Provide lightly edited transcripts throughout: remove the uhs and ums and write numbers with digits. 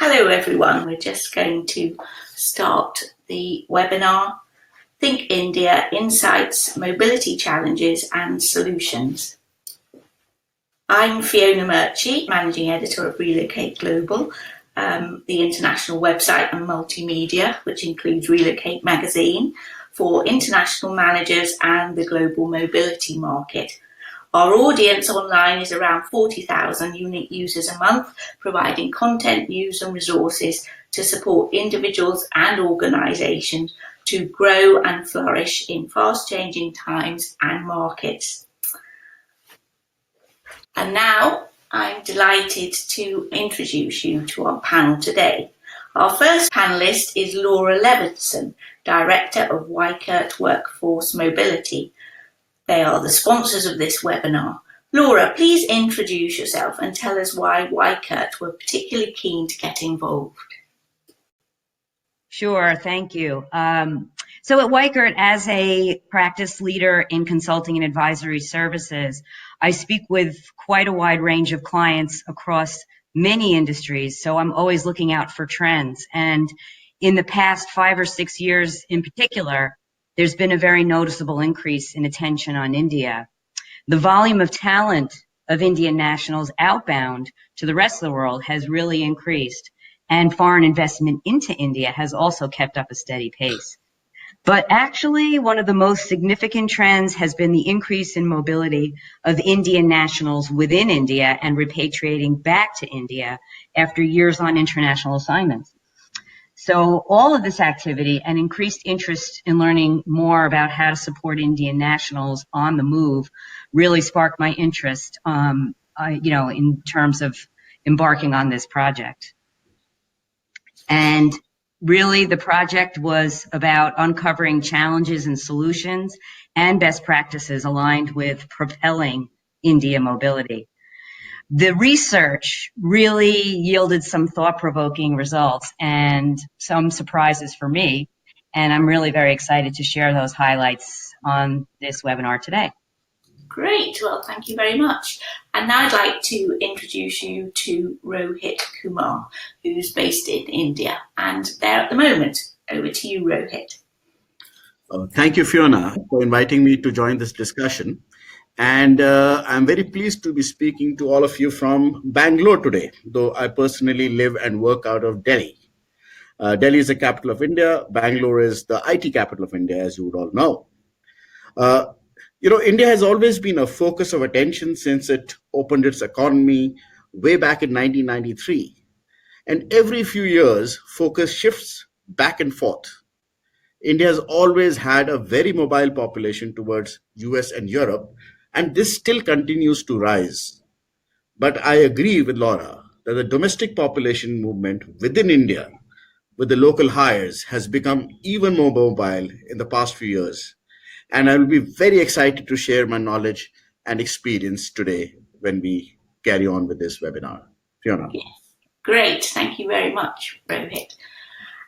Hello everyone, we're just going to start the webinar, Think India, Insights, Mobility Challenges and Solutions. I'm Fiona Murchie, Managing Editor of Relocate Global, the international website and multimedia, which includes Relocate magazine for international managers and the global mobility market. Our audience online is around 40,000 unique users a month, providing content, news and resources to support individuals and organisations to grow and flourish in fast-changing times and markets. And now I'm delighted to introduce you to our panel today. Our first panellist is Laura Levinson, Director of Weichert Workforce Mobility. They are the sponsors of this webinar. Laura, please introduce yourself and tell us why Weichert were particularly keen to get involved. Sure, thank you. So at Weichert, as a practice leader in consulting and advisory services, I speak with quite a wide range of clients across many industries, so I'm always looking out for trends. And in the past 5 or 6 years in particular, there's been a very noticeable increase in attention on India. The volume of talent of Indian nationals outbound to the rest of the world has really increased, and foreign investment into India has also kept up a steady pace. But actually, one of the most significant trends has been the increase in mobility of Indian nationals within India and repatriating back to India after years on international assignments. So all of this activity and increased interest in learning more about how to support Indian nationals on the move really sparked my interest, in terms of embarking on this project. And really, the project was about uncovering challenges and solutions and best practices aligned with propelling India mobility. The research really yielded some thought-provoking results and some surprises for me, and I'm really very excited to share those highlights on this webinar today. Great, well, thank you very much. And now I'd like to introduce you to Rohit Kumar, who's based in India and there at the moment. Over to you, Rohit. Thank you, Fiona, for inviting me to join this discussion. And I'm very pleased to be speaking to all of you from Bangalore today, though I personally live and work out of Delhi. Delhi is the capital of India. Bangalore is the IT capital of India, as you would all know. India has always been a focus of attention since it opened its economy way back in 1993. And every few years, focus shifts back and forth. India has always had a very mobile population towards US and Europe, and this still continues to rise. But I agree with Laura that the domestic population movement within India, with the local hires, has become even more mobile in the past few years. And I will be very excited to share my knowledge and experience today when we carry on with this webinar. Fiona. Yes. Great, thank you very much, Rohit.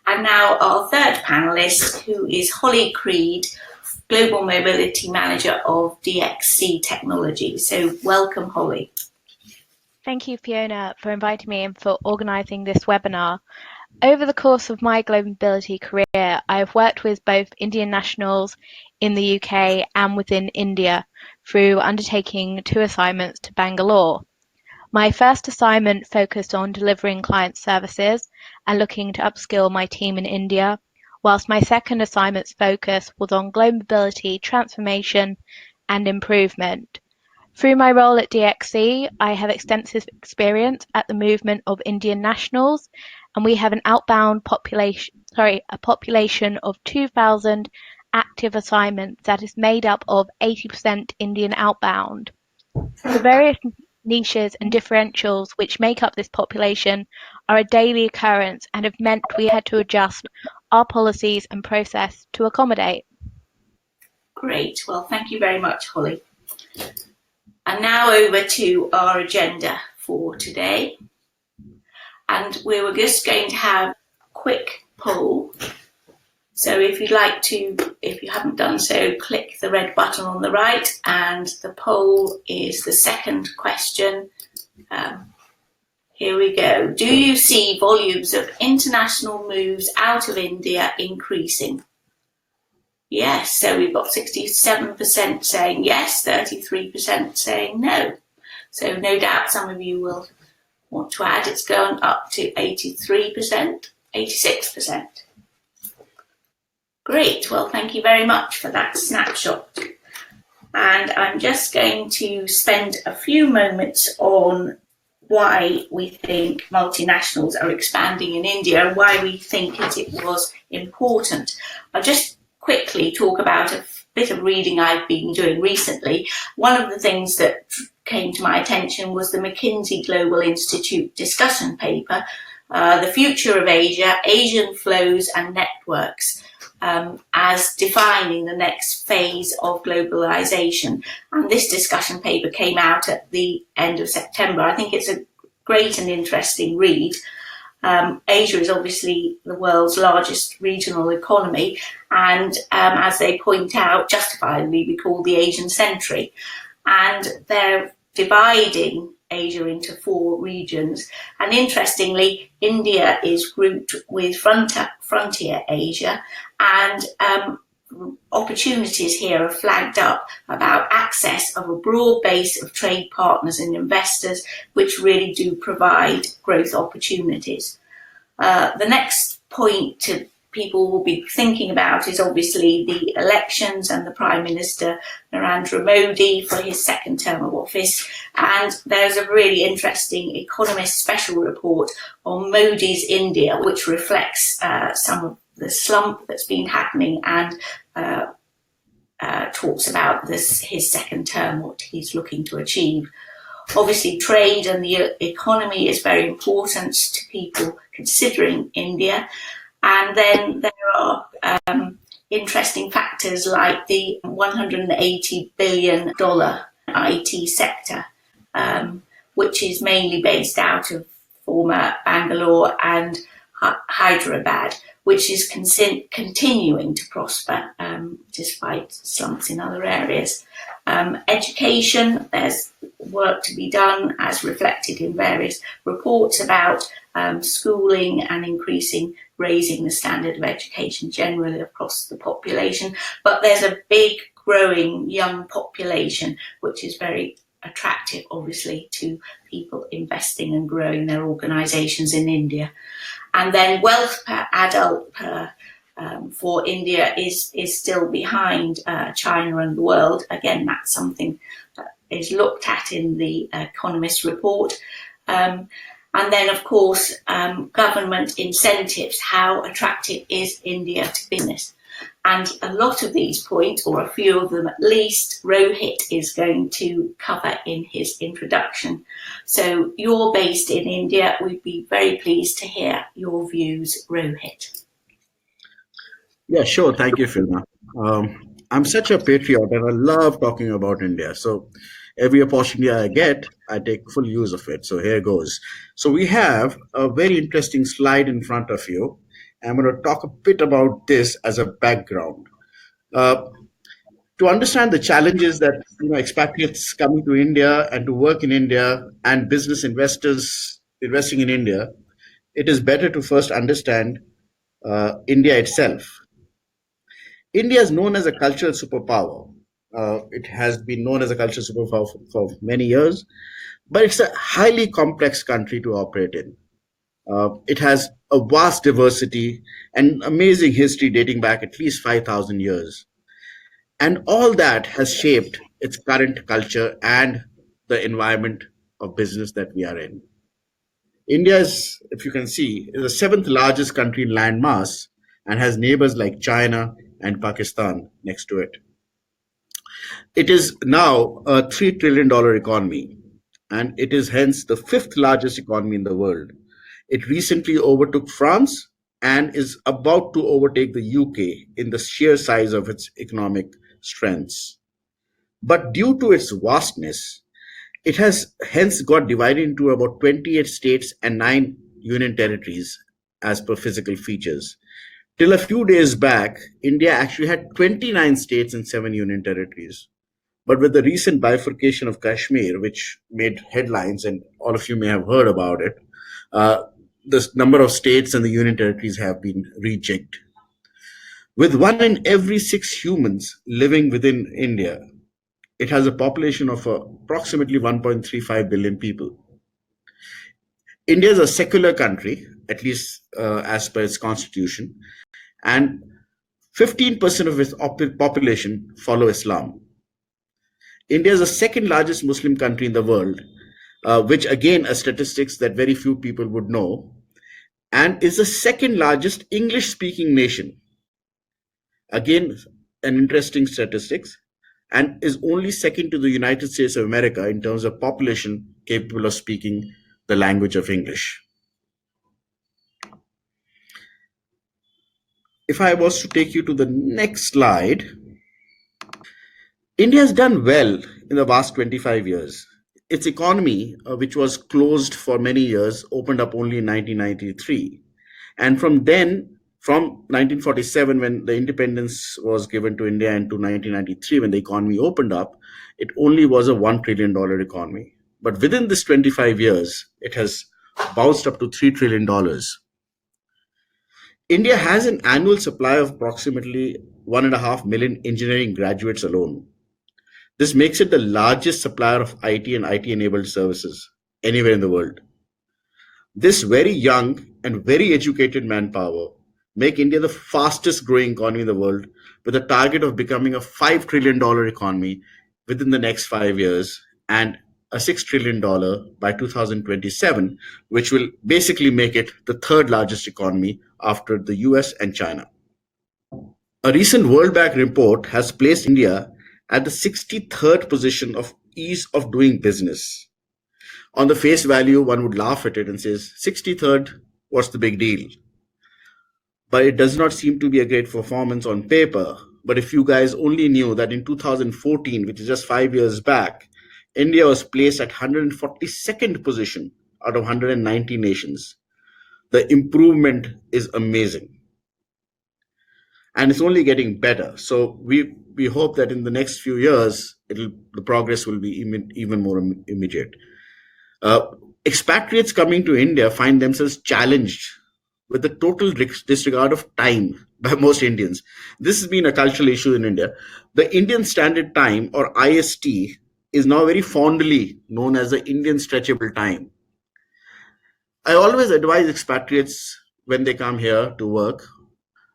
And now our third panellist, who is Holi Creed, Global Mobility Manager of DXC Technology. So welcome, Holi. Thank you, Fiona, for inviting me and for organising this webinar. Over the course of my global mobility career, I have worked with both Indian nationals in the UK and within India through undertaking 2 assignments to Bangalore. My first assignment focused on delivering client services and looking to upskill my team in India, whilst my second assignment's focus was on global mobility transformation and improvement. Through my role at DXC, I have extensive experience at the movement of Indian nationals, and we have an outbound population, a population of 2,000 active assignments that is made up of 80% Indian outbound. The various niches and differentials which make up this population are a daily occurrence and have meant we had to adjust our policies and process to accommodate. Great, well, thank you very much, Holi. And now over to our agenda for today. And we were just going to have a quick poll. So if you'd like to, if you haven't done so, click the red button on the right, and the poll is the second question Here we go. Do you see volumes of international moves out of India increasing? Yes, so we've got 67% saying yes, 33% saying no. So no doubt some of you will want to add. It's going up to 83%, 86%. Great, well, thank you very much for that snapshot. And I'm just going to spend a few moments on why we think multinationals are expanding in India and why we think it was important. I'll just quickly talk about a bit of reading I've been doing recently. One of the things that came to my attention was the McKinsey Global Institute discussion paper, The Future of Asia, Asian Flows and Networks, as defining the next phase of globalization. And this discussion paper came out at the end of September. I think it's a great and interesting read. Asia is obviously the world's largest regional economy, and as they point out, justifiably be called the Asian century. And they're dividing Asia into 4 regions. And interestingly, India is grouped with frontier Asia, and opportunities here are flagged up about access of a broad base of trade partners and investors, which really do provide growth opportunities. The next point people will be thinking about is obviously the elections and the Prime Minister Narendra Modi for his second term of office. And there's a really interesting Economist special report on Modi's India, which reflects some of the slump that's been happening and talks about his second term, what he's looking to achieve. Obviously, trade and the economy is very important to people considering India. And then there are interesting factors like the $180 billion IT sector, which is mainly based out of former Bangalore and Hyderabad, which is continuing to prosper despite slumps in other areas. Education, there's work to be done as reflected in various reports about schooling and raising the standard of education generally across the population. But there's a big growing young population, which is very attractive, obviously, to people investing and growing their organisations in India. And then wealth per adult for India is still behind China and the world. Again, that's something that is looked at in the Economist report. And then, of course, government incentives. How attractive is India to business? And a lot of these points, or a few of them at least, Rohit is going to cover in his introduction. So you're based in India. We'd be very pleased to hear your views, Rohit. Yeah, sure. Thank you, Fiona. I'm such a patriot and I love talking about India. So every opportunity I get, I take full use of it. So here goes. So we have a very interesting slide in front of you. I'm going to talk a bit about this as a background. To understand the challenges that expatriates coming to India and to work in India and business investors investing in India, it is better to first understand India itself. India is known as a cultural superpower. It has been known as a cultural superpower for many years, but it's a highly complex country to operate in. It has a vast diversity and amazing history dating back at least 5,000 years. And all that has shaped its current culture and the environment of business that we are in. India is, if you can see, is the 7th largest country in land mass and has neighbors like China and Pakistan next to it. It is now a $3 trillion economy, and it is hence the 5th largest economy in the world. It recently overtook France and is about to overtake the UK in the sheer size of its economic strengths. But due to its vastness, it has hence got divided into about 28 states and 9 union territories as per physical features. Till a few days back, India actually had 29 states and 7 union territories. But with the recent bifurcation of Kashmir, which made headlines, and all of you may have heard about it, The number of states and the union territories have been rejigged. With 1 in every 6 humans living within India, it has a population of approximately 1.35 billion people. India is a secular country, at least as per its constitution, and 15% of its population follow Islam. India is the second largest Muslim country in the world, which again are statistics that very few people would know, and is the second largest English speaking nation. Again, an interesting statistics, and is only second to the United States of America in terms of population capable of speaking the language of English. If I was to take you to the next slide, India has done well in the past 25 years. Its economy, which was closed for many years, opened up only in 1993. And from 1947, when the independence was given to India, and to 1993, when the economy opened up, it only was a $1 trillion economy. But within this 25 years, it has bounced up to $3 trillion. India has an annual supply of approximately 1.5 million engineering graduates alone. This makes it the largest supplier of IT and IT-enabled services anywhere in the world. This very young and very educated manpower make India the fastest growing economy in the world, with a target of becoming a $5 trillion economy within the next 5 years and a $6 trillion by 2027, which will basically make it the third largest economy after the US and China. A recent World Bank report has placed India at the 63rd position of ease of doing business. On the face value, one would laugh at it and says, 63rd, what's the big deal? But it does not seem to be a great performance on paper. But if you guys only knew that in 2014, which is just 5 years back, India was placed at 142nd position out of 190 nations. The improvement is amazing. And it's only getting better. So we hope that in the next few years, the progress will be even more immediate. Expatriates coming to India find themselves challenged with the total disregard of time by most Indians. This has been a cultural issue in India. The Indian Standard Time, or IST, is now very fondly known as the Indian Stretchable Time. I always advise expatriates when they come here to work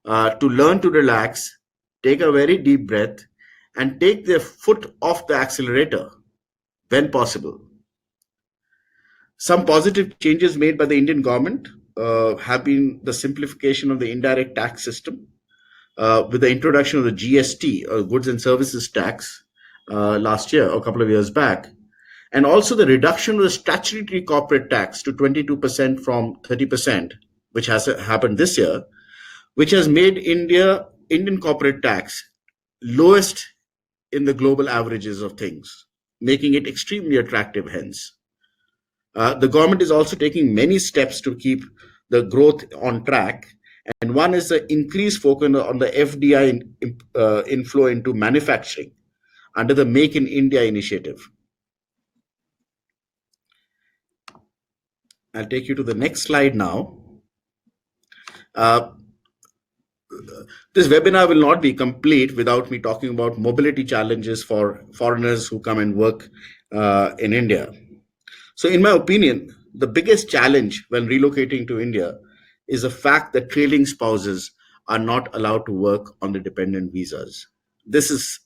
to learn to relax, take a very deep breath, and take their foot off the accelerator when possible. Some positive changes made by the Indian government have been the simplification of the indirect tax system with the introduction of the GST, or Goods and Services Tax, last year, or a couple of years back, and also the reduction of the statutory corporate tax to 22% from 30%, which has happened this year, which has made Indian corporate tax lowest in the global averages of things, making it extremely attractive hence. The government is also taking many steps to keep the growth on track, and one is the increased focus on the FDI inflow into manufacturing under the Make in India initiative. I'll take you to the next slide now. This webinar will not be complete without me talking about mobility challenges for foreigners who come and work in India. So in my opinion, the biggest challenge when relocating to India is the fact that trailing spouses are not allowed to work on the dependent visas. This is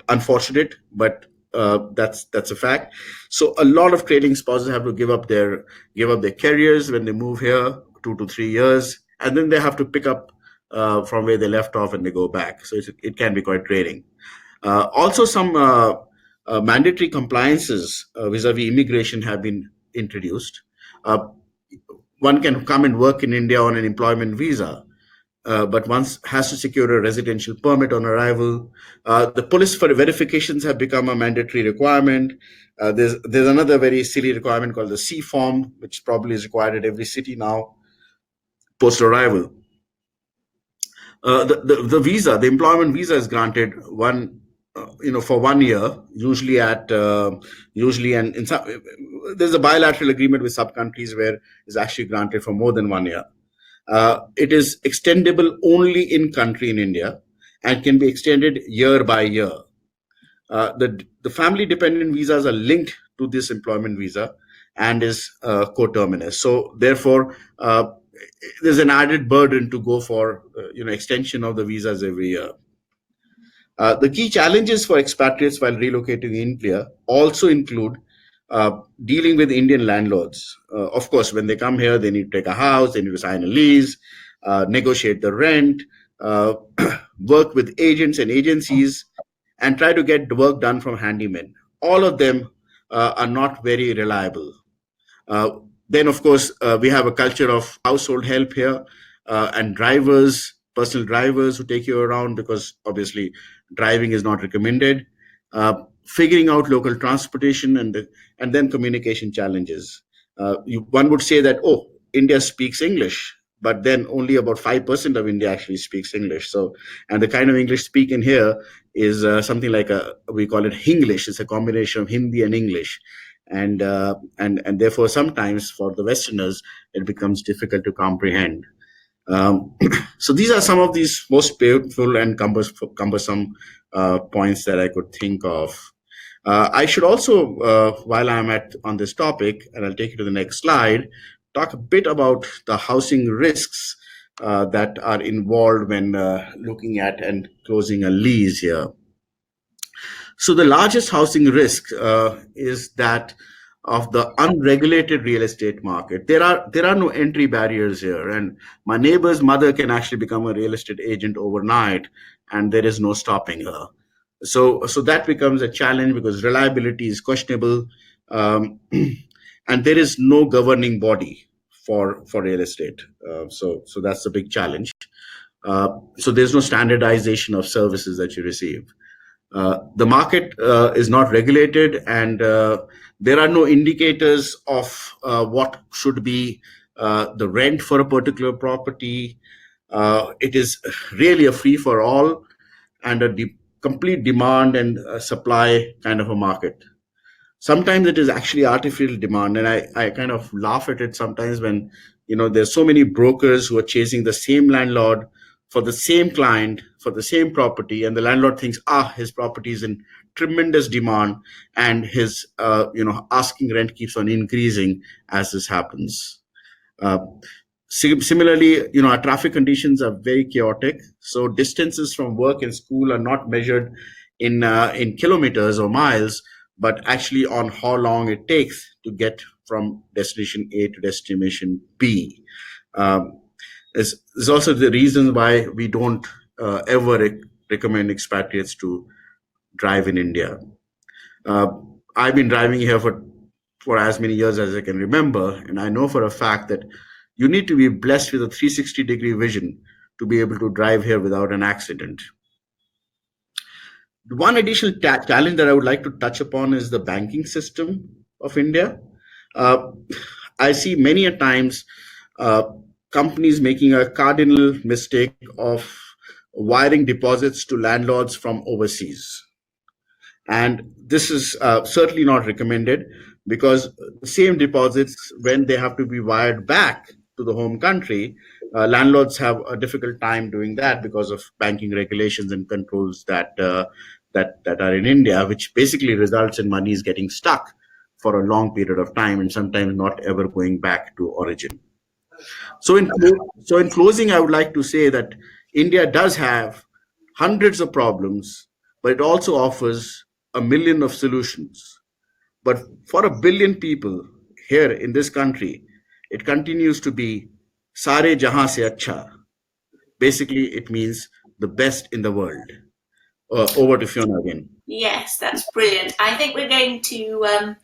unfortunate, but that's a fact. So a lot of trailing spouses have to give up their careers when they move here, 2 to 3 years, and then they have to pick up from where they left off and they go back. So it can be quite draining. Also, some mandatory compliances vis-a-vis immigration have been introduced. One can come and work in India on an employment visa, but one has to secure a residential permit on arrival. The police for verifications have become a mandatory requirement. There's another very silly requirement called the C form, which probably is required at every city now post arrival. The visa, the employment visa, is granted one for 1 year, usually and in some, there's a bilateral agreement with sub countries where it's actually granted for more than 1 year. It is extendable only in country in India and can be extended year by year. The family dependent visas are linked to this employment visa and is coterminous. So therefore, there's an added burden to go for extension of the visas every year. The key challenges for expatriates while relocating in India also include dealing with Indian landlords. Of course, when they come here, they need to take a house, they need to sign a lease, negotiate the rent, work with agents and agencies, and try to get the work done from handymen. All of them are not very reliable. Then, of course, we have a culture of household help here and drivers, personal drivers who take you around because obviously driving is not recommended. Figuring out local transportation and then communication challenges. One would say that, oh, India speaks English, but then only about 5% of India actually speaks English. So, and the kind of English speaking here is something like we call it Hinglish. It's a combination of Hindi and English. And therefore, sometimes for the Westerners, it becomes difficult to comprehend. So these are some of these most painful and cumbersome points that I could think of. I should also, while I'm on this topic, and I'll take you to the next slide, talk a bit about the housing risks that are involved when looking at and closing a lease here. So the largest housing risk is that of the unregulated real estate market. There are no entry barriers here, and my neighbor's mother can actually become a real estate agent overnight, and there is no stopping her. So that becomes a challenge because reliability is questionable, and there is no governing body for real estate. So that's a big challenge. So there's no standardization of services that you receive. The market is not regulated, and there are no indicators of what should be the rent for a particular property. It is really a free for all and a complete demand and supply kind of a market. Sometimes it is actually artificial demand, and I kind of laugh at it sometimes when there's so many brokers who are chasing the same landlord for the same client for the same property, and the landlord thinks his property is in tremendous demand, and his asking rent keeps on increasing as this happens. Similarly, our traffic conditions are very chaotic, so distances from work and school are not measured in kilometers or miles, but actually on how long it takes to get from destination A to destination B. Is also the reason why we don't ever recommend expatriates to drive in India. I've been driving here for as many years as I can remember, and I know for a fact that you need to be blessed with a 360-degree vision to be able to drive here without an accident. One additional challenge that I would like to touch upon is the banking system of India. I see many a times companies making a cardinal mistake of wiring deposits to landlords from overseas. And this is certainly not recommended, because the same deposits, when they have to be wired back to the home country, landlords have a difficult time doing that because of banking regulations and controls that are in India, which basically results in monies getting stuck for a long period of time and sometimes not ever going back to origin. So in closing, I would like to say that India does have hundreds of problems, but it also offers a million of solutions. But for a billion people here in this country, it continues to be Sare Jahan se Acha. Basically, it means the best in the world. Over to Fiona again. Yes, that's brilliant. I think we're going to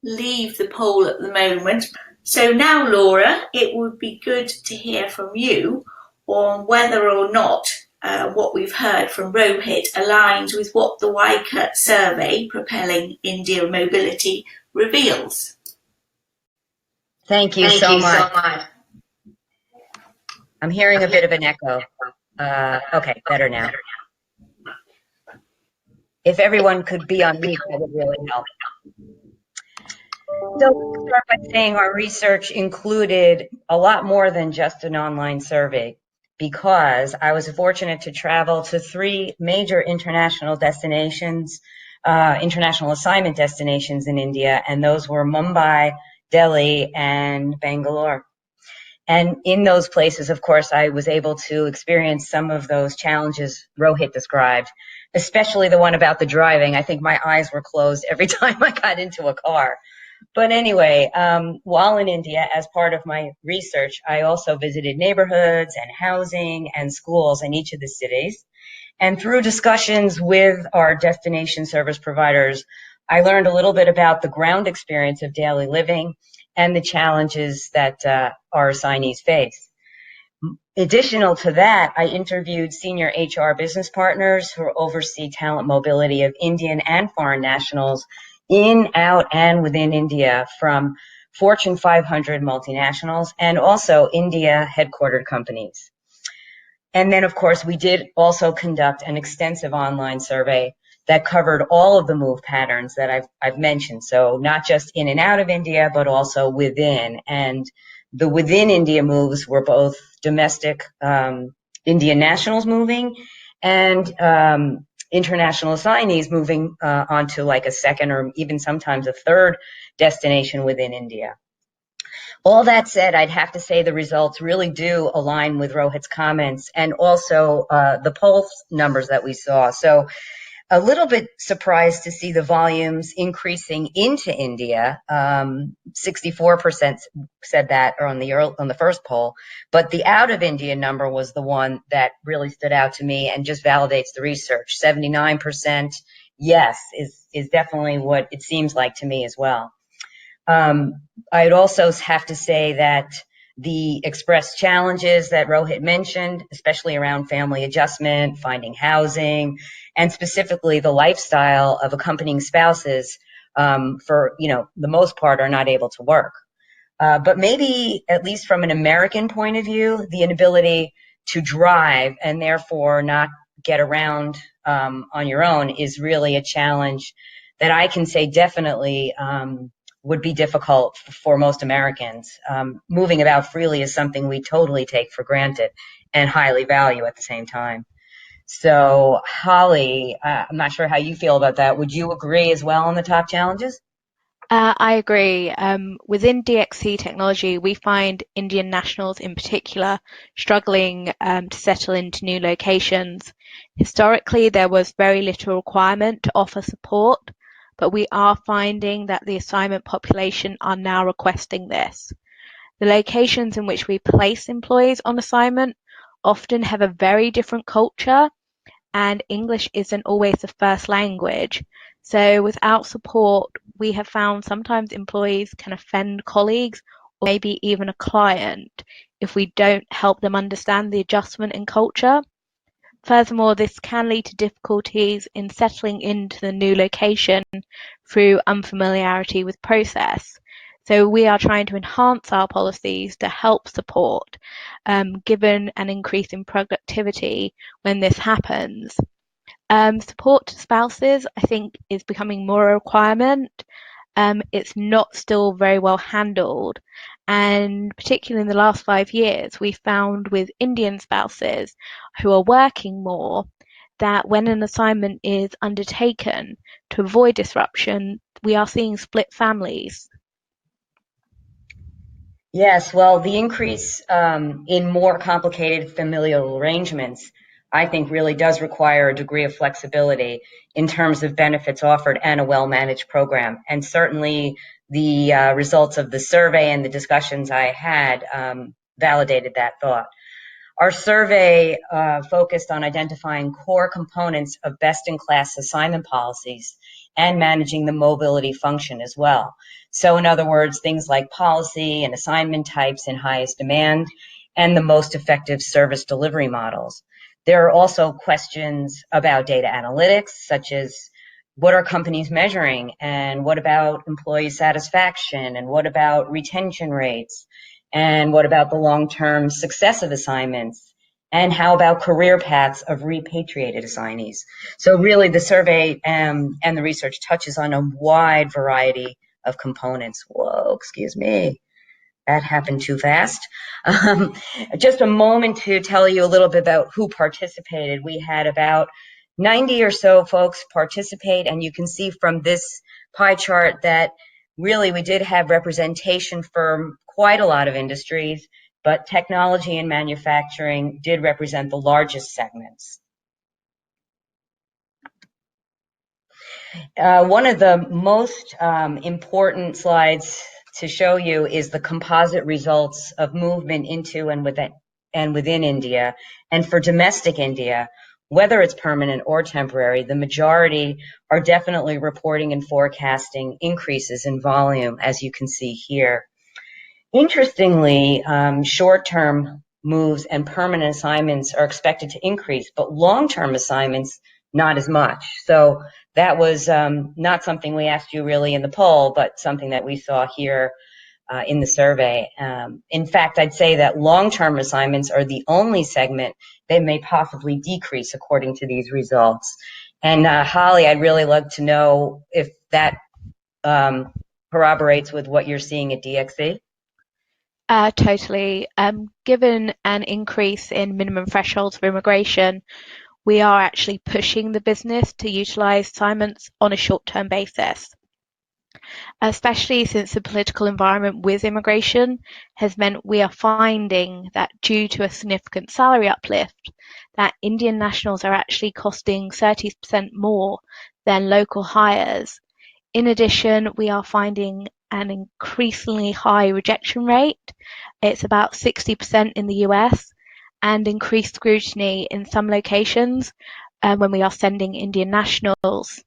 leave the poll at the moment. So now, Laura, it would be good to hear from you on whether or not what we've heard from Rohit aligns with what the Weichert survey, Propelling India Mobility, reveals. Thank you so much. I'm hearing a bit of an echo. Okay, better now. If everyone could be on mute, that would really help. So let's start by saying our research included a lot more than just an online survey, because I was fortunate to travel to 3 major international destinations, international assignment destinations in India, and those were Mumbai, Delhi, and Bangalore. And in those places, of course, I was able to experience some of those challenges Rohit described, especially the one about the driving. I think my eyes were closed every time I got into a car. But anyway, while in India, as part of my research, I also visited neighborhoods and housing and schools in each of the cities. And through discussions with our destination service providers, I learned a little bit about the ground experience of daily living and the challenges that our assignees face. Additional to that, I interviewed senior HR business partners who oversee talent mobility of Indian and foreign nationals in, out, and within India, from Fortune 500 multinationals and also India headquartered companies. And then, of course, we did also conduct an extensive online survey that covered all of the move patterns that I've mentioned. So not just in and out of India, but also within. And the within India moves were both domestic Indian nationals moving and international assignees moving onto like a second or even sometimes a third destination within India. All that said, I'd have to say the results really do align with Rohit's comments and also the poll numbers that we saw. So a little bit surprised to see the volumes increasing into India. 64% said that on the first poll, but the out of India number was the one that really stood out to me and just validates the research. 79% yes is definitely what it seems like to me as well. I'd also have to say that the expressed challenges that Rohit mentioned, especially around family adjustment, finding housing, and specifically the lifestyle of accompanying spouses, for the most part, are not able to work. But maybe, at least from an American point of view, the inability to drive and therefore not get around on your own is really a challenge that I can say definitely would be difficult for most Americans. Moving about freely is something we totally take for granted and highly value at the same time. So, Holly, I'm not sure how you feel about that. Would you agree as well on the top challenges? I agree. Within DXC Technology, we find Indian nationals in particular struggling to settle into new locations. Historically, there was very little requirement to offer support, but we are finding that the assignment population are now requesting this. The locations in which we place employees on assignment often have a very different culture, and English isn't always the first language. So without support, we have found sometimes employees can offend colleagues or maybe even a client if we don't help them understand the adjustment in culture. Furthermore, this can lead to difficulties in settling into the new location through unfamiliarity with process. So we are trying to enhance our policies to help support, given an increase in productivity when this happens. Support to spouses, I think, is becoming more a requirement. It's not still very well handled. And particularly in the last 5 years, we found with Indian spouses who are working more that when an assignment is undertaken to avoid disruption, we are seeing split families. Yes, well, the increase in more complicated familial arrangements, I think, really does require a degree of flexibility in terms of benefits offered and a well-managed program. And certainly the results of the survey and the discussions I had validated that thought. Our survey focused on identifying core components of best-in-class assignment policies and managing the mobility function as well. So in other words, things like policy and assignment types in highest demand and the most effective service delivery models. There are also questions about data analytics, such as what are companies measuring, and what about employee satisfaction, and what about retention rates, and what about the long-term success of assignments, And how about career paths of repatriated assignees? So really the survey and the research touches on a wide variety of components. Whoa, excuse me. That happened too fast. Just a moment to tell you a little bit about who participated. We had about 90 or so folks participate, and you can see from this pie chart that really we did have representation from quite a lot of industries, but technology and manufacturing did represent the largest segments. One of the most important slides to show you is the composite results of movement into and within India. And for domestic India, whether it's permanent or temporary, the majority are definitely reporting and forecasting increases in volume, as you can see here. Interestingly, short-term moves and permanent assignments are expected to increase, but long-term assignments, not as much. So that was not something we asked you really in the poll, but something that we saw here in the survey. In fact, I'd say that long-term assignments are the only segment that may possibly decrease according to these results. And Holly, I'd really love to know if that corroborates with what you're seeing at DXC. Totally. Given an increase in minimum thresholds for immigration, we are actually pushing the business to utilise assignments on a short-term basis, especially since the political environment with immigration has meant we are finding that due to a significant salary uplift, that Indian nationals are actually costing 30% more than local hires. In addition, we are finding an increasingly high rejection rate. It's about 60% in the US, and increased scrutiny in some locations when we are sending Indian nationals.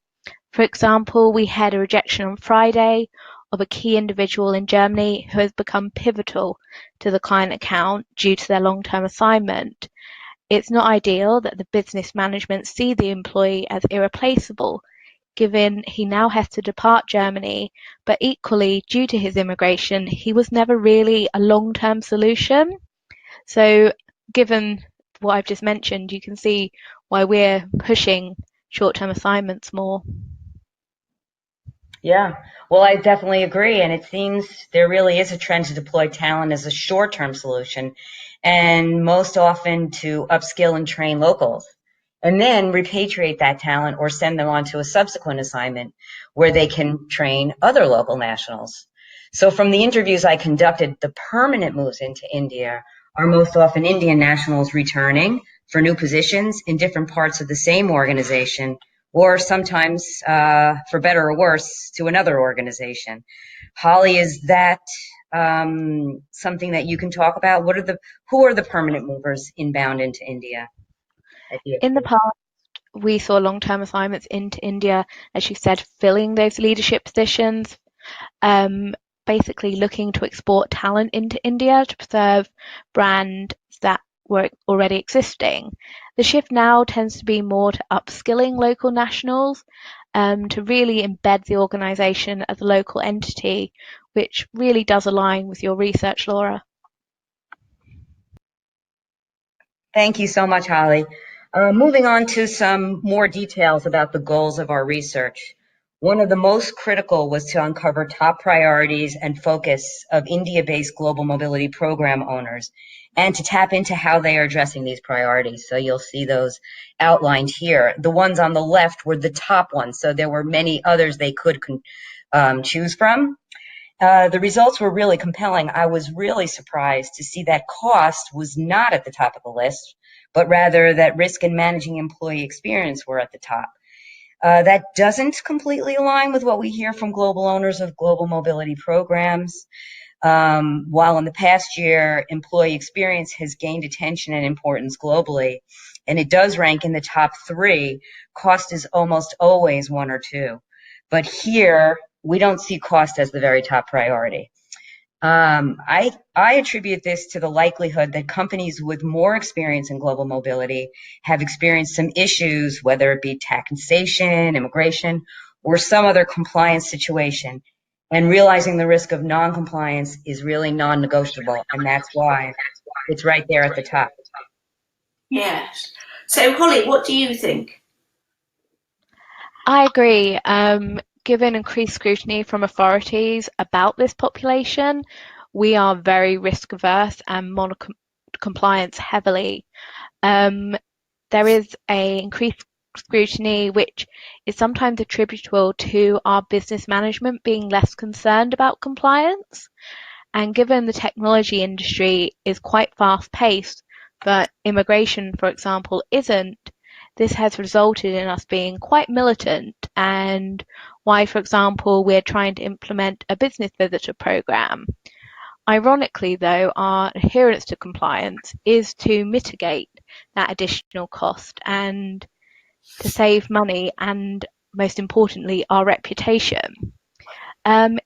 For example, we had a rejection on Friday of a key individual in Germany who has become pivotal to the client account due to their long-term assignment. It's not ideal that the business management see the employee as irreplaceable, given he now has to depart Germany, but equally, due to his immigration, he was never really a long-term solution. So given what I've just mentioned, you can see why we're pushing short-term assignments more. Yeah, well, I definitely agree. And it seems there really is a trend to deploy talent as a short-term solution, and most often to upskill and train locals, and then repatriate that talent or send them on to a subsequent assignment where they can train other local nationals. So from the interviews I conducted, the permanent moves into India are most often Indian nationals returning for new positions in different parts of the same organization, or sometimes, for better or worse, to another organization. Holly, is that something that you can talk about? Who are the permanent movers inbound into India? In the past, we saw long-term assignments into India, as you said, filling those leadership positions, basically looking to export talent into India to preserve brands that were already existing. The shift now tends to be more to upskilling local nationals, to really embed the organisation as a local entity, which really does align with your research, Laura. Thank you so much, Holly. Moving on to some more details about the goals of our research. One of the most critical was to uncover top priorities and focus of India-based global mobility program owners, and to tap into how they are addressing these priorities. So you'll see those outlined here. The ones on the left were the top ones, so there were many others they could choose from. The results were really compelling. I was really surprised to see that cost was not at the top of the list, but rather that risk and managing employee experience were at the top. That doesn't completely align with what we hear from global owners of global mobility programs. While in the past year, employee experience has gained attention and importance globally, and it does rank in the top 3, cost is almost always 1 or 2. But here, we don't see cost as the very top priority. I attribute this to the likelihood that companies with more experience in global mobility have experienced some issues, whether it be taxation, immigration, or some other compliance situation. And realizing the risk of non-compliance is really non-negotiable, and that's why it's right there at the top. Yes. So, Holly, what do you think? I agree. Given increased scrutiny from authorities about this population, we are very risk averse and monitor compliance heavily. Um, there is a increased scrutiny which is sometimes attributable to our business management being less concerned about compliance. And given the technology industry is quite fast paced, but immigration, for example, isn't, this has resulted in us being quite militant, and why, for example, we're trying to implement a business visitor program. Ironically, though, our adherence to compliance is to mitigate that additional cost and to save money and, most importantly, our reputation.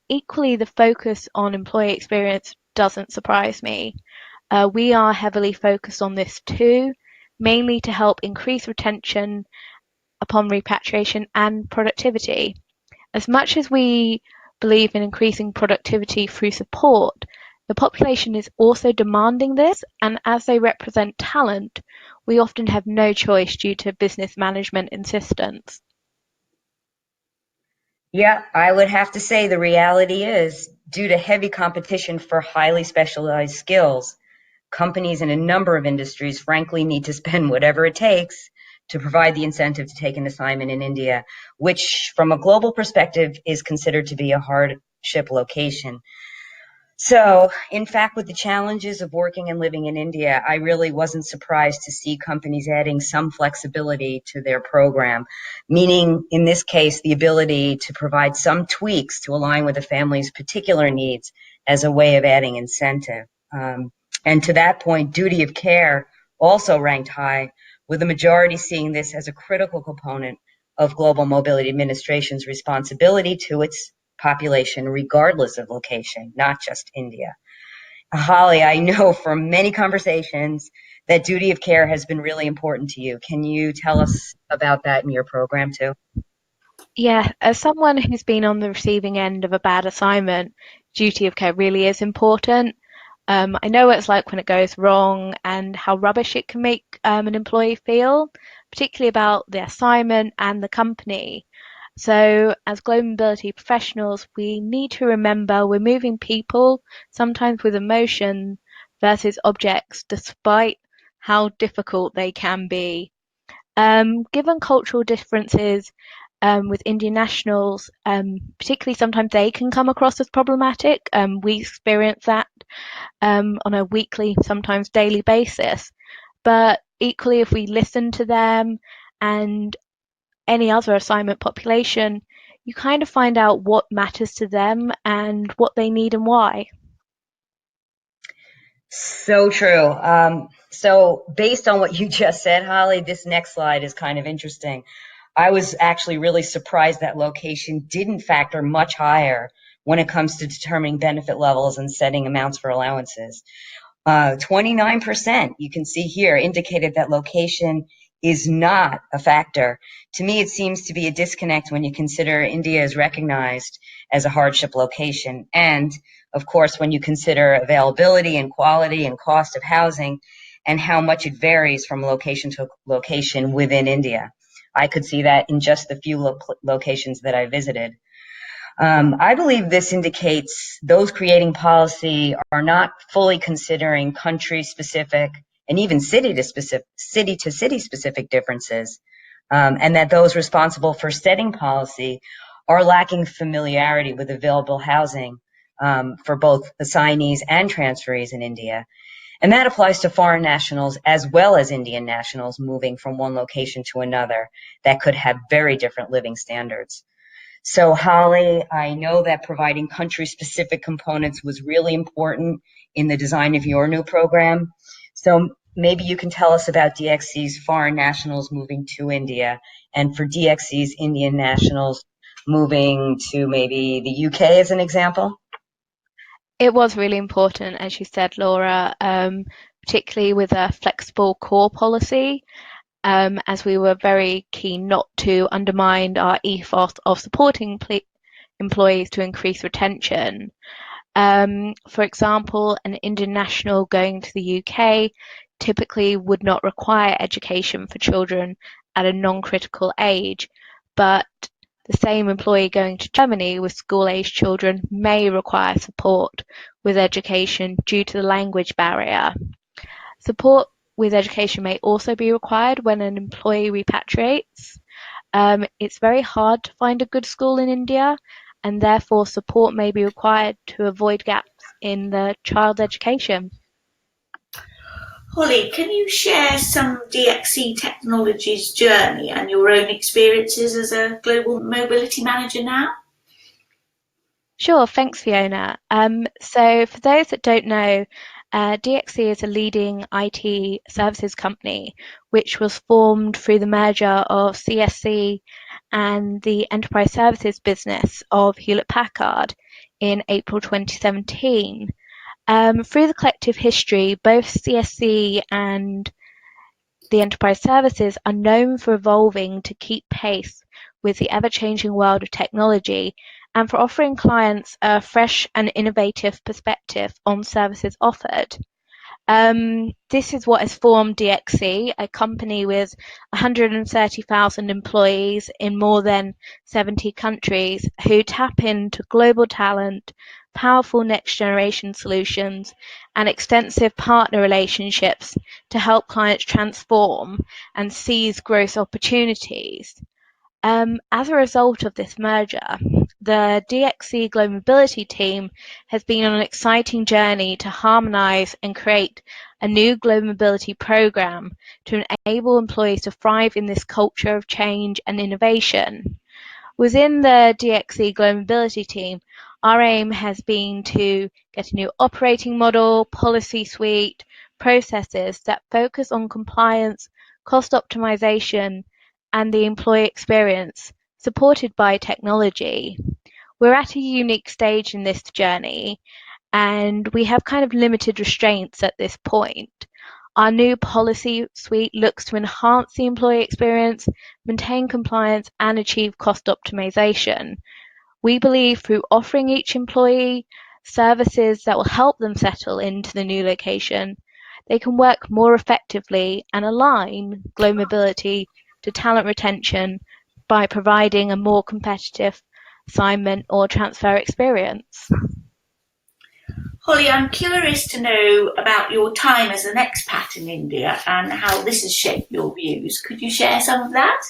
Equally, the focus on employee experience doesn't surprise me. We are heavily focused on this too, mainly to help increase retention upon repatriation and productivity. As much as we believe in increasing productivity through support, the population is also demanding this, and as they represent talent, we often have no choice due to business management insistence. Yeah, I would have to say the reality is, due to heavy competition for highly specialized skills, companies in a number of industries frankly need to spend whatever it takes to provide the incentive to take an assignment in India, which from a global perspective is considered to be a hardship location. So, in fact, with the challenges of working and living in India, I really wasn't surprised to see companies adding some flexibility to their program, meaning, in this case, the ability to provide some tweaks to align with the family's particular needs as a way of adding incentive. And to that point, duty of care also ranked high, with the majority seeing this as a critical component of Global Mobility Administration's responsibility to its population, regardless of location, not just India. Holly, I know from many conversations that duty of care has been really important to you. Can you tell us about that in your program too? Yeah, as someone who's been on the receiving end of a bad assignment, duty of care really is important. I know what it's like when it goes wrong and how rubbish it can make an employee feel, particularly about the assignment and the company. So, as global mobility professionals, we need to remember we're moving people, sometimes with emotion, versus objects, despite how difficult they can be. Given cultural differences with Indian nationals, particularly sometimes they can come across as problematic. We experience that on a weekly, sometimes daily basis. But equally, if we listen to them and any other assignment population, you kind of find out what matters to them and what they need and why. So true. So based on what you just said, Holly, this next slide is kind of interesting. I was actually really surprised that location didn't factor much higher when it comes to determining benefit levels and setting amounts for allowances. 29%, you can see here, indicated that location is not a factor. To me, it seems to be a disconnect when you consider India is recognized as a hardship location. And of course, when you consider availability and quality and cost of housing and how much it varies from location to location within India. I could see that in just the few locations that I visited. I believe this indicates those creating policy are not fully considering country specific and even city to city specific differences, and that those responsible for setting policy are lacking familiarity with available housing for both assignees and transferees in India. And that applies to foreign nationals as well as Indian nationals moving from one location to another that could have very different living standards. So, Holly, I know that providing country-specific components was really important in the design of your new program. So maybe you can tell us about DXC's foreign nationals moving to India, and for DXC's Indian nationals moving to maybe the UK as an example. It was really important, as you said, Laura, particularly with a flexible core policy, as we were very keen not to undermine our ethos of supporting employees to increase retention. For example, an Indian national going to the UK typically would not require education for children at a non-critical age, but the same employee going to Germany with school-aged children may require support with education due to the language barrier. Support with education may also be required when an employee repatriates. It's very hard to find a good school in India, and therefore support may be required to avoid gaps in the child's education. Holly, can you share some DXC Technology's journey and your own experiences as a global mobility manager now? Sure, thanks, Fiona. So for those that don't know, DXC is a leading IT services company which was formed through the merger of CSC and the enterprise services business of Hewlett Packard in April 2017. Through the collective history, both CSC and the enterprise services are known for evolving to keep pace with the ever-changing world of technology and for offering clients a fresh and innovative perspective on services offered. This is what has formed DXC, a company with 130,000 employees in more than 70 countries who tap into global talent, powerful next-generation solutions, and extensive partner relationships to help clients transform and seize growth opportunities. As a result of this merger, the DXC Global Mobility team has been on an exciting journey to harmonise and create a new global mobility programme to enable employees to thrive in this culture of change and innovation. Within the DXC Global Mobility team, our aim has been to get a new operating model, policy suite, processes that focus on compliance, cost optimisation, and the employee experience, supported by technology. We're at a unique stage in this journey, and we have kind of limited restraints at this point. Our new policy suite looks to enhance the employee experience, maintain compliance, and achieve cost optimization. We believe through offering each employee services that will help them settle into the new location, they can work more effectively and align global mobility to talent retention by providing a more competitive assignment or transfer experience. Holly, I'm curious to know about your time as an expat in India and how this has shaped your views. Could you share some of that?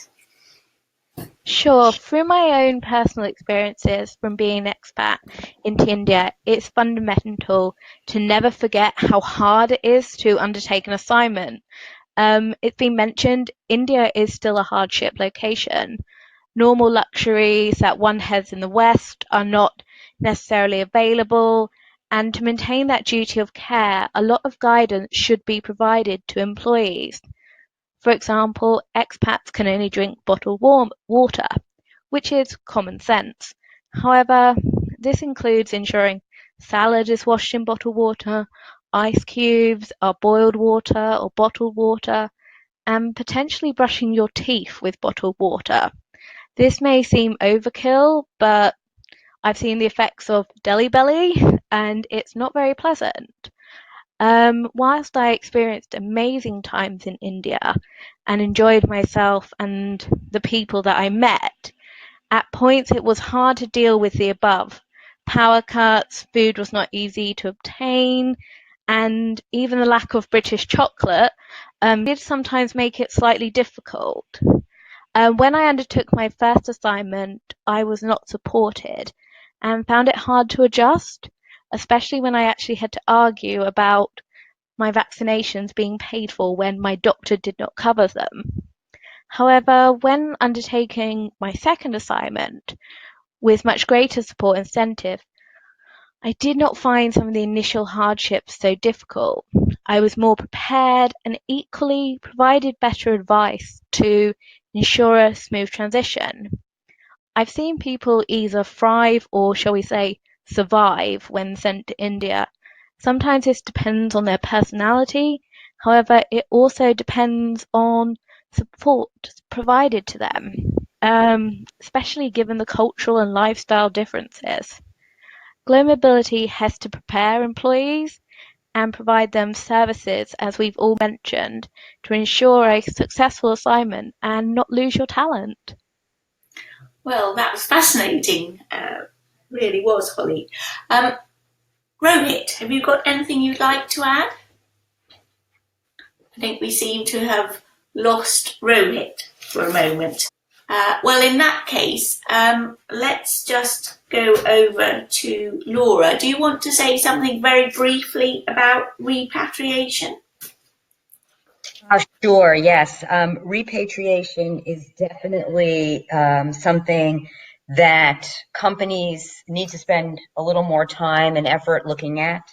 Sure. Through my own personal experiences from being an expat into India, it's fundamental to never forget how hard it is to undertake an assignment. It's been mentioned, India is still a hardship location. Normal luxuries that one has in the West are not necessarily available, and to maintain that duty of care, a lot of guidance should be provided to employees. For example, expats can only drink bottled water, which is common sense. However, this includes ensuring salad is washed in bottled water, ice cubes are boiled water or bottled water, and potentially brushing your teeth with bottled water. This may seem overkill, but I've seen the effects of Delhi belly, and it's not very pleasant. Whilst I experienced amazing times in India and enjoyed myself and the people that I met, at points it was hard to deal with the above. Power cuts, food was not easy to obtain, and even the lack of British chocolate did sometimes make it slightly difficult. When I undertook my first assignment, I was not supported and found it hard to adjust, especially when I actually had to argue about my vaccinations being paid for when my doctor did not cover them. However, when undertaking my second assignment, with much greater support incentive, I did not find some of the initial hardships so difficult. I was more prepared and equally provided better advice to ensure a smooth transition. I've seen people either thrive or, shall we say, survive when sent to India. Sometimes this depends on their personality. However, it also depends on support provided to them, especially given the cultural and lifestyle differences. Global Mobility has to prepare employees and provide them services, as we've all mentioned, to ensure a successful assignment and not lose your talent. Well, that was fascinating. Really was, Holly. Rohit, have you got anything you'd like to add? I think we seem to have lost Rohit for a moment. Well, in that case, let's just go over to Laura. Do you want to say something very briefly about repatriation? Sure, yes. Repatriation is definitely something that companies need to spend a little more time and effort looking at.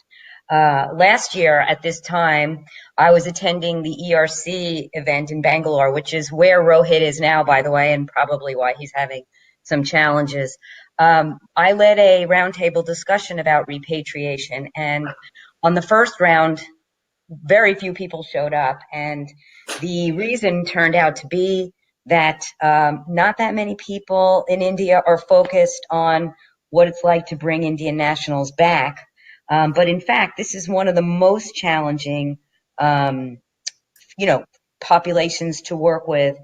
Last year at this time, I was attending the ERC event in Bangalore, which is where Rohit is now, by the way, and probably why he's having some challenges. I led a roundtable discussion about repatriation, and on the first round, very few people showed up, and the reason turned out to be that not that many people in India are focused on what it's like to bring Indian nationals back. But in fact, this is one of the most challenging, populations to work with.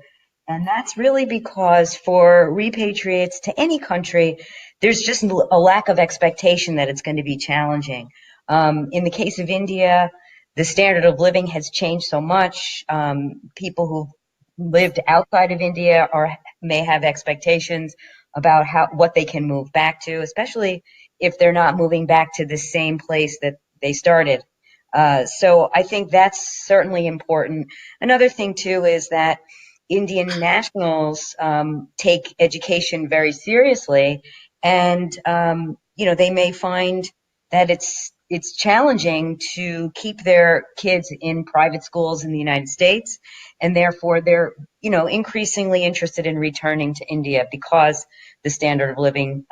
And that's really because for repatriates to any country, there's just a lack of expectation that it's going to be challenging. In the case of India, the standard of living has changed so much. People who've lived outside of India may have expectations about what they can move back to, especially if they're not moving back to the same place that they started. So I think that's certainly important. Another thing too is that Indian nationals take education very seriously, and they may find that it's challenging to keep their kids in private schools in the United States, and therefore they're increasingly interested in returning to India because the standard of living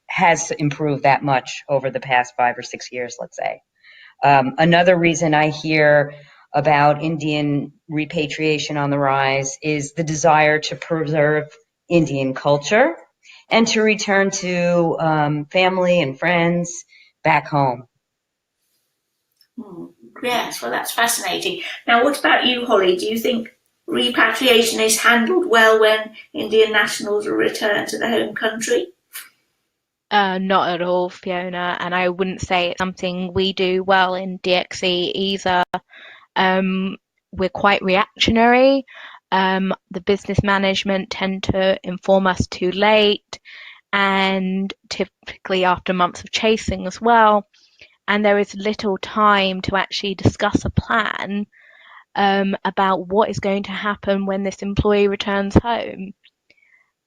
has improved that much over the past 5 or 6 years, let's say. Another reason I hear about Indian repatriation on the rise is the desire to preserve Indian culture and to return to family and friends back home. Yes, well, that's fascinating. Now, what about you, Holly? Do you think repatriation is handled well when Indian nationals are returned to the home country? Not at all, Fiona, and I wouldn't say it's something we do well in DXC either. We're quite reactionary. The business management tend to inform us too late, and typically after months of chasing as well. And there is little time to actually discuss a plan about what is going to happen when this employee returns home.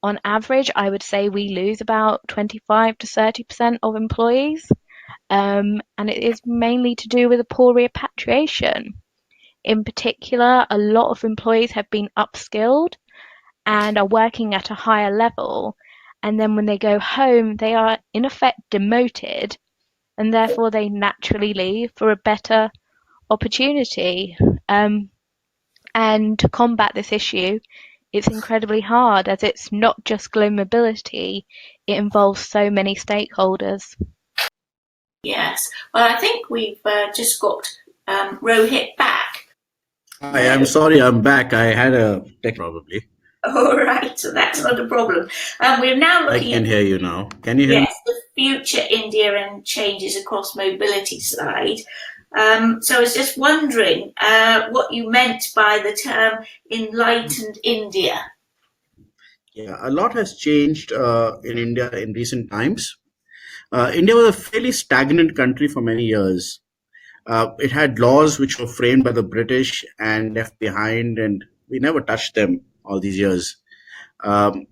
On average, I would say we lose about 25 to 30% of employees, and it is mainly to do with a poor repatriation. In particular, a lot of employees have been upskilled and are working at a higher level, and then when they go home, they are in effect demoted, and therefore they naturally leave for a better opportunity. And to combat this issue, it's incredibly hard, as it's not just global mobility, it involves so many stakeholders. Yes. Well, I think we've just got Rohit back. Hi, I'm sorry, I'm back. I had a tech probably. All right, so that's not a problem. We're now looking I can hear you now. Can you hear me? Yes, the future India and changes across mobility slide. So I was just wondering what you meant by the term enlightened India. Yeah, a lot has changed in India in recent times. India was a fairly stagnant country for many years. It had laws which were framed by the British and left behind, and we never touched them all these years. But,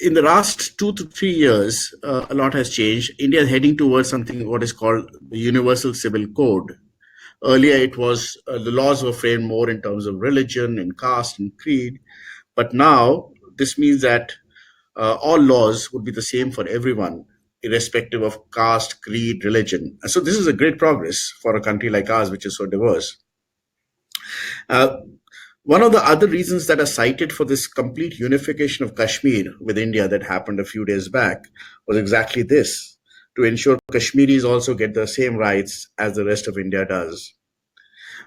in the last 2 to 3 years, a lot has changed. India is heading towards something what is called the Universal Civil Code. Earlier, it was the laws were framed more in terms of religion and caste and creed, but now this means that all laws would be the same for everyone, irrespective of caste, creed, religion. And so this is a great progress for a country like ours, which is so diverse. One of the other reasons that are cited for this complete unification of Kashmir with India that happened a few days back was exactly this. to ensure Kashmiris also get the same rights as the rest of India does.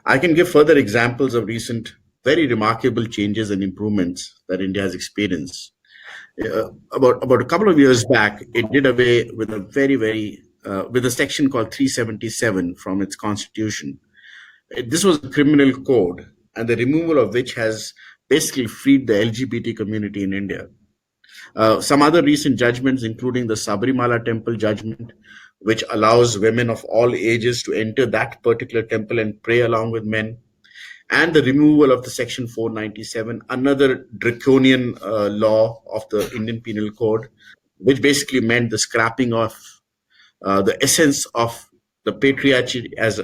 I can give further examples of recent very remarkable changes and improvements that India has experienced. About a couple of years back, it did away with a with a section called 377 from its constitution. This was a criminal code, and the removal of which has basically freed the LGBT community in India. Some other recent judgments, including the Sabrimala temple judgment, which allows women of all ages to enter that particular temple and pray along with men, and the removal of the Section 497, another draconian law of the Indian Penal Code, which basically meant the scrapping of the essence of the patriarchy as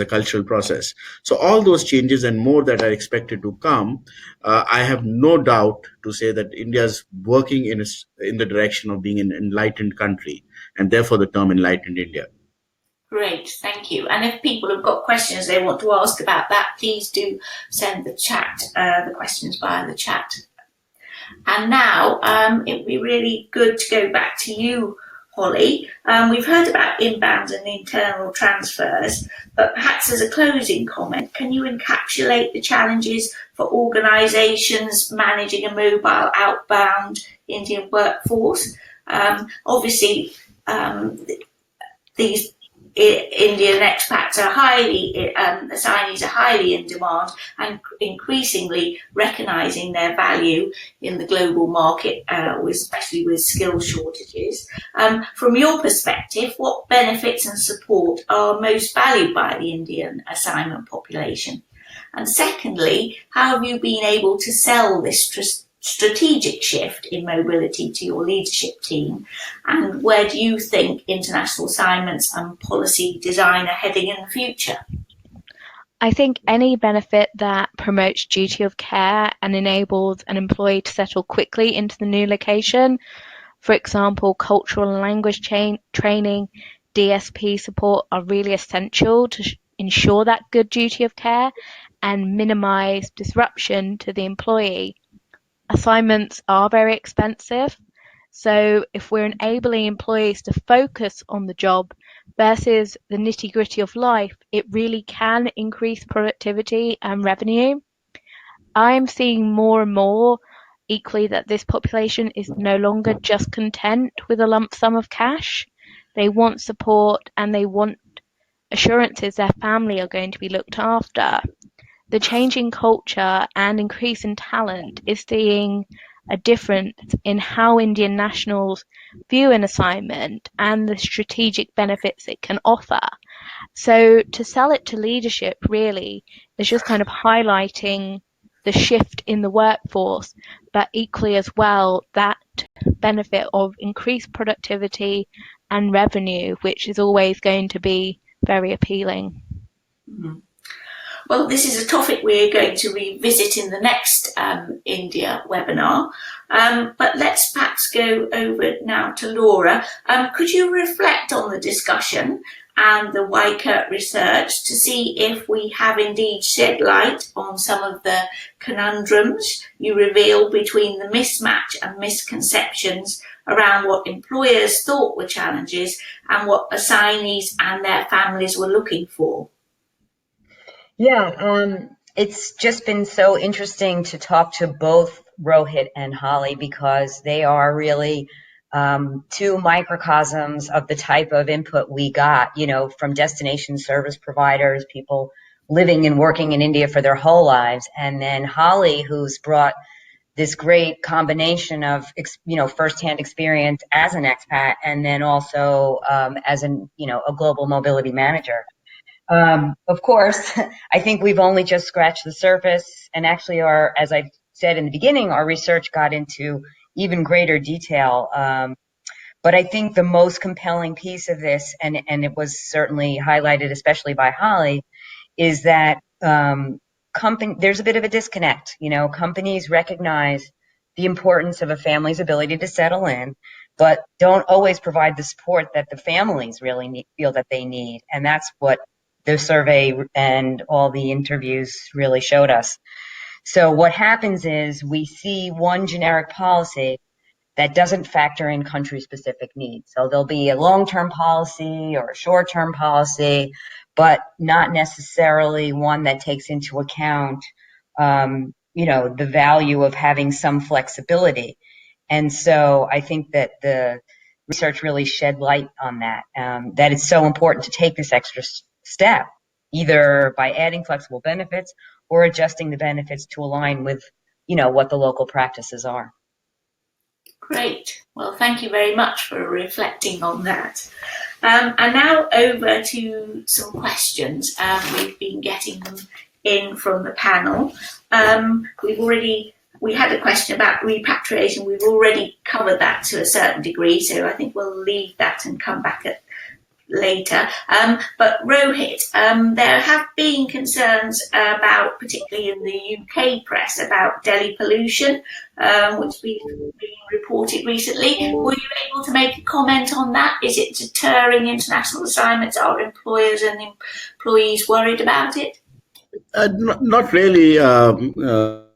a cultural process. So all those changes and more that are expected to come, I have no doubt to say that India is working in the direction of being an enlightened country, and therefore the term enlightened India. Great, thank you. And if people have got questions they want to ask about that, please do send the questions via the chat. And now it would be really good to go back to you, Holly. We've heard about inbound and internal transfers, but perhaps as a closing comment, can you encapsulate the challenges for organisations managing a mobile outbound Indian workforce? Obviously, these Indian expats are assignees are highly in demand and increasingly recognising their value in the global market, especially with skill shortages. From your perspective, what benefits and support are most valued by the Indian assignment population? And secondly, how have you been able to sell this strategic shift in mobility to your leadership team, and where do you think international assignments and policy design are heading in the future? I think any benefit that promotes duty of care and enables an employee to settle quickly into the new location, for example, cultural and language training, DSP support, are really essential to ensure that good duty of care and minimise disruption to the employee. Assignments are very expensive, so if we're enabling employees to focus on the job versus the nitty-gritty of life, it really can increase productivity and revenue. I'm seeing more and more equally that this population is no longer just content with a lump sum of cash. They want support and they want assurances their family are going to be looked after. The changing culture and increase in talent is seeing a difference in how Indian nationals view an assignment and the strategic benefits it can offer. So to sell it to leadership really is just kind of highlighting the shift in the workforce, but equally as well that benefit of increased productivity and revenue, which is always going to be very appealing. Mm-hmm. Well, this is a topic we're going to revisit in the next India webinar, but let's perhaps go over now to Laura. Could you reflect on the discussion and the Weichert research to see if we have indeed shed light on some of the conundrums you reveal between the mismatch and misconceptions around what employers thought were challenges and what assignees and their families were looking for? Yeah, it's just been so interesting to talk to both Rohit and Holi because they are really two microcosms of the type of input we got, from destination service providers, people living and working in India for their whole lives, and then Holi, who's brought this great combination of, firsthand experience as an expat and then also as a global mobility manager. Of course, I think we've only just scratched the surface, and actually as I said in the beginning, our research got into even greater detail. But I think the most compelling piece of this, and it was certainly highlighted especially by Holi, is that there's a bit of a disconnect. Companies recognize the importance of a family's ability to settle in, but don't always provide the support that the families really feel that they need, and that's what the survey and all the interviews really showed us. So what happens is we see one generic policy that doesn't factor in country-specific needs. So there'll be a long-term policy or a short-term policy, but not necessarily one that takes into account, the value of having some flexibility. And so I think that the research really shed light on that, that it's so important to take this extra step, either by adding flexible benefits or adjusting the benefits to align with, what the local practices are. Great. Well, thank you very much for reflecting on that. And now over to some questions. We've been getting them in from the panel. We had a question about repatriation. We've already covered that to a certain degree, so I think we'll leave that and come back later. But Rohit, there have been concerns about, particularly in the UK press, about Delhi pollution, which has been reported recently. Were you able to make a comment on that? Is it deterring international assignments? Are employers and employees worried about it? Not really. No,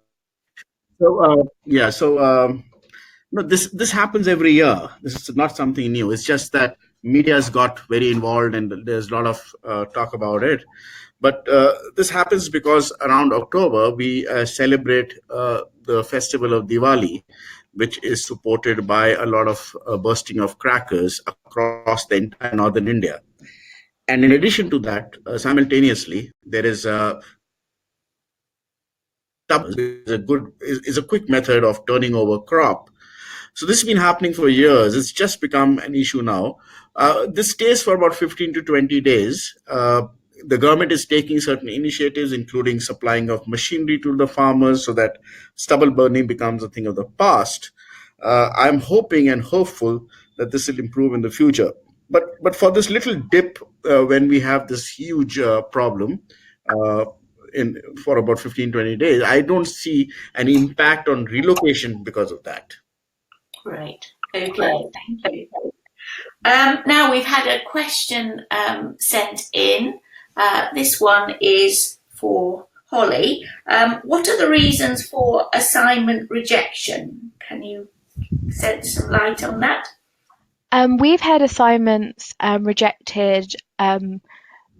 this happens every year. This is not something new. It's just that media's got very involved and there's a lot of talk about it. But this happens because around October we celebrate the festival of Diwali, which is supported by a lot of bursting of crackers across the entire northern India. And in addition to that, simultaneously, there is a quick method of turning over crop. So this has been happening for years. It's just become an issue now. This stays for about 15 to 20 days. The government is taking certain initiatives, including supplying of machinery to the farmers so that stubble burning becomes a thing of the past. I'm hoping and hopeful that this will improve in the future. But for this little dip, when we have this huge problem, for about 15, 20 days, I don't see an impact on relocation because of that. Great. Okay, thank you. Now we've had a question sent in. This one is for Holly. What are the reasons for assignment rejection? Can you shed some light on that? We've had assignments rejected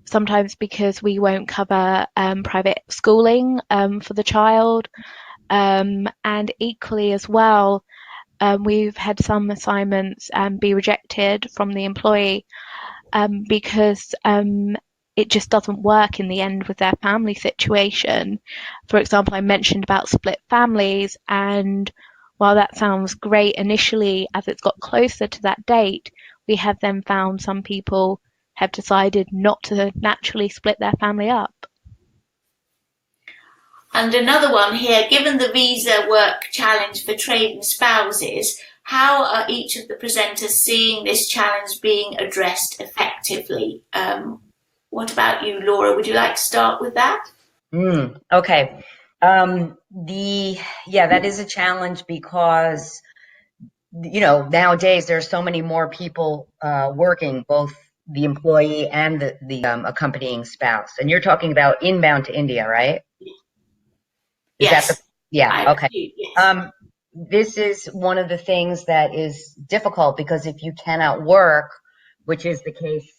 sometimes because we won't cover private schooling for the child, and equally as well, we've had some assignments be rejected from the employee because it just doesn't work in the end with their family situation. For example, I mentioned about split families, and while that sounds great initially, as it's got closer to that date, we have then found some people have decided not to naturally split their family up. And another one here, given the visa work challenge for trading spouses, how are each of the presenters seeing this challenge being addressed effectively? What about you, Laura? Would you like to start with that? Okay. That is a challenge because, nowadays there's so many more people working, both the employee and the accompanying spouse. And you're talking about inbound to India, right? Yes. Okay. Yes. This is one of the things that is difficult because if you cannot work, which is the case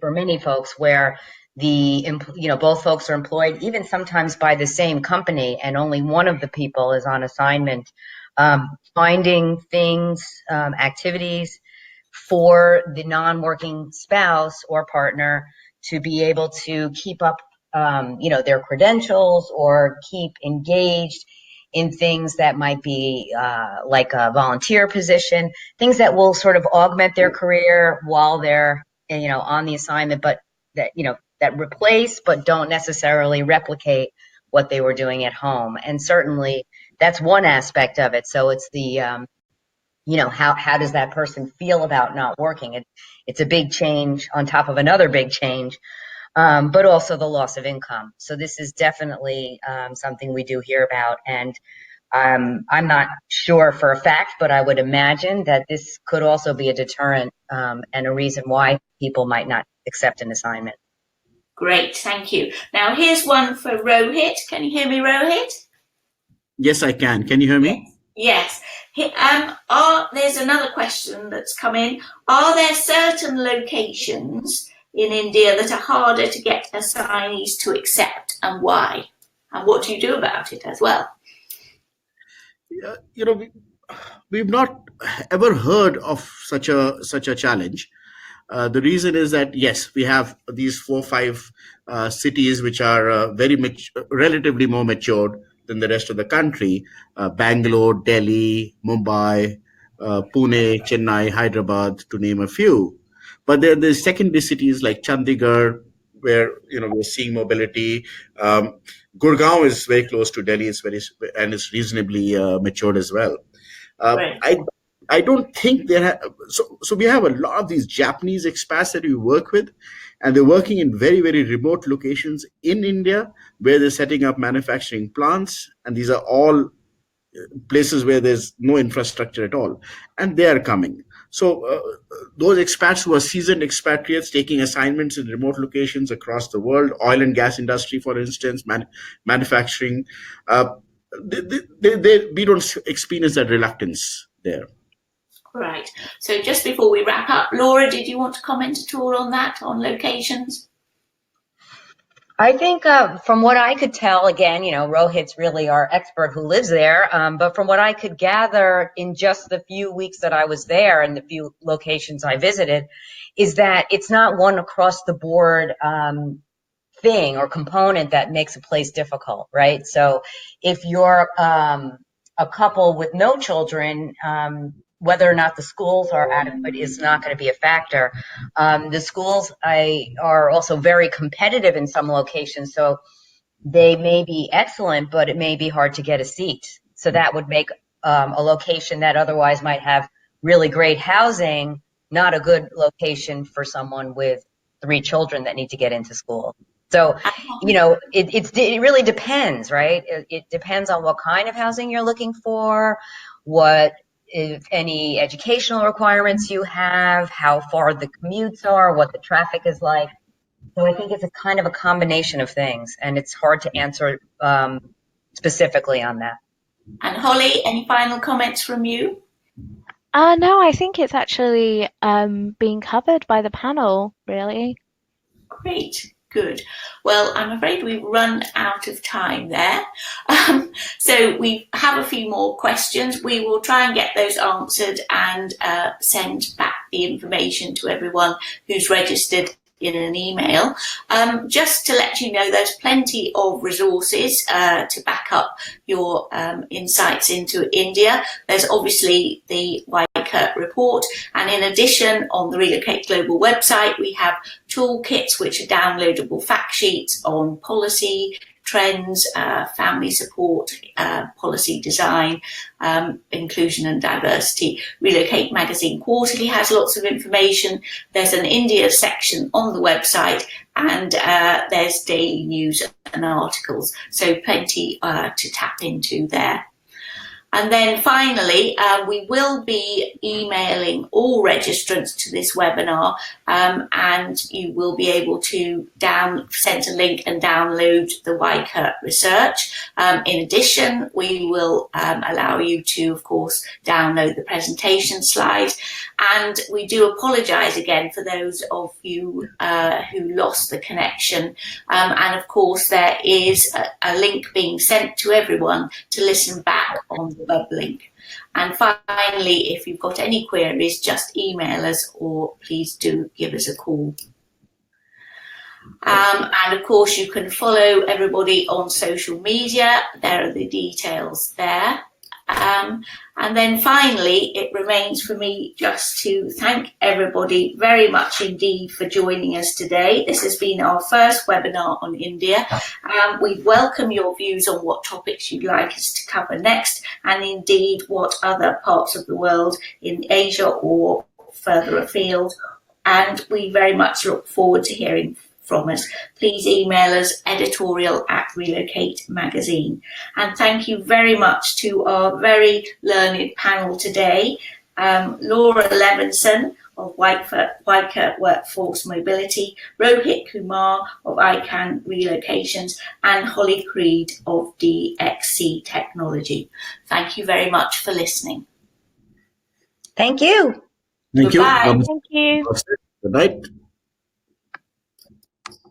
for many folks where both folks are employed, even sometimes by the same company, and only one of the people is on assignment, finding things, activities for the non-working spouse or partner to be able to keep up their credentials or keep engaged in things that might be like a volunteer position, things that will sort of augment their career while they're on the assignment, but that replace but don't necessarily replicate what they were doing at home. And certainly that's one aspect of it. So it's the how does that person feel about not working? It's a big change on top of another big change. But also the loss of income. So this is definitely something we do hear about. And I'm not sure for a fact, but I would imagine that this could also be a deterrent and a reason why people might not accept an assignment. Great, thank you. Now here's one for Rohit. Can you hear me, Rohit? Yes, I can. Can you hear me? Yes. There's another question that's come in. Are there certain locations in India that are harder to get assignees to accept, and why? And what do you do about it as well? You know, we've not ever heard of such a challenge. The reason is that yes, we have these 4 or 5 cities which are relatively more matured than the rest of the country: Bangalore, Delhi, Mumbai, Pune, Chennai, Hyderabad, to name a few. But there are the secondary cities like Chandigarh, where we're seeing mobility. Gurgaon is very close to Delhi; and it's reasonably matured as well. Uh, Right. I don't think so we have a lot of these Japanese expats that we work with, and they're working in very, very remote locations in India where they're setting up manufacturing plants, and these are all places where there's no infrastructure at all, and they are coming. So those expats who are seasoned expatriates taking assignments in remote locations across the world, oil and gas industry, for instance, manufacturing, uh, we don't experience that reluctance there. Right. So just before we wrap up, Laura, did you want to comment at all on that, on locations? I think from what I could tell, again, Rohit's really our expert who lives there, but from what I could gather in just the few weeks that I was there and the few locations I visited, is that it's not one across the board thing or component that makes a place difficult, right? So if you're a couple with no children, whether or not the schools are adequate is not going to be a factor. The schools are also very competitive in some locations, so they may be excellent, but it may be hard to get a seat. So that would make a location that otherwise might have really great housing not a good location for someone with 3 children that need to get into school. So, it really depends, right? It depends on what kind of housing you're looking for, what, if any, educational requirements you have, how far the commutes are, what the traffic is like. So I think it's a kind of a combination of things, and it's hard to answer specifically on that. And Holly, any final comments from you? No, I think it's actually being covered by the panel, really. Great. Good. Well, I'm afraid we've run out of time there. So we have a few more questions. We will try and get those answered and send back the information to everyone who's registered in an email. Just to let you know, there's plenty of resources to back up your insights into India. There's obviously the Weichert report, and in addition, on the Relocate Global website, we have toolkits which are downloadable fact sheets on policy, trends, family support, policy design, inclusion and diversity. Relocate Magazine Quarterly has lots of information. There's an India section on the website, and there's daily news and articles. So plenty to tap into there. And then finally, we will be emailing all registrants to this webinar, and you will be able to send a link and download the Weichert research. In addition, we will allow you to, of course, download the presentation slides. And we do apologise again for those of you who lost the connection. And of course, there is a link being sent to everyone to listen back on the web link. And finally, if you've got any queries, just email us or please do give us a call. And of course, you can follow everybody on social media. There are the details there. And then finally, it remains for me just to thank everybody very much indeed for joining us today. This has been our first webinar on India. We welcome your views on what topics you'd like us to cover next, and indeed what other parts of the world in Asia or further afield. And we very much look forward to hearing from us. Please email us editorial@Relocate Magazine. And thank you very much to our very learned panel today. Laura Levinson of Weichert Workforce Mobility, Rohit Kumar of IKAN Relocations, and Holi Creed of DXC Technology. Thank you very much for listening. Thank you. Thank Goodbye. you. Thank you. Good night.